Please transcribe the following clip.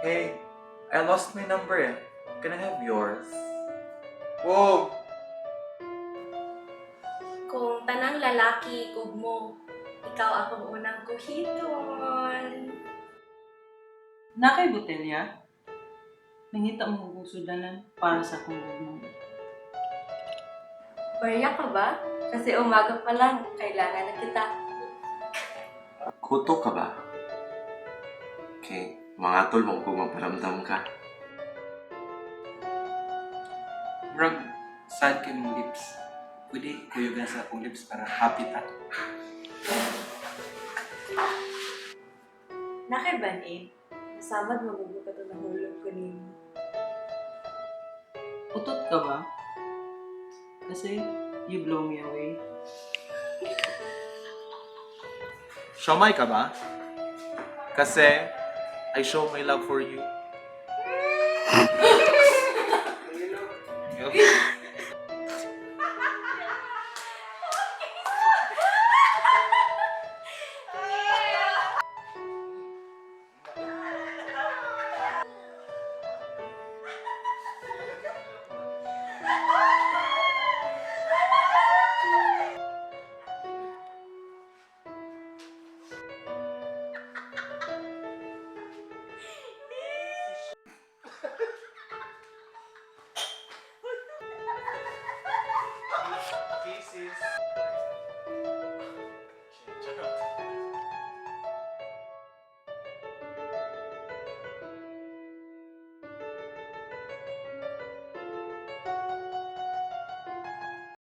Hey, I lost my number eh. Can I have yours? Whoa! Kung tanang lalaki ugmo, ikaw akong unang kuhiton. Nakay botelya? Nangita mo kong sudanan para sa kong gugmong. Barya ka ba? Kasi umaga pa lang, kailangan na kita. Kuto ka ba? Okay, mga tol mong kung maparamdam ka. Murag, sad ka mong lips. Pwede kuyugan sa akong lips para happy ta. Nakay banid, nasamad magugupat ang nahulog ko nimo. Utot ka ba? Kasi you blow me away. Siomay ka ba? Kasi I show my love for you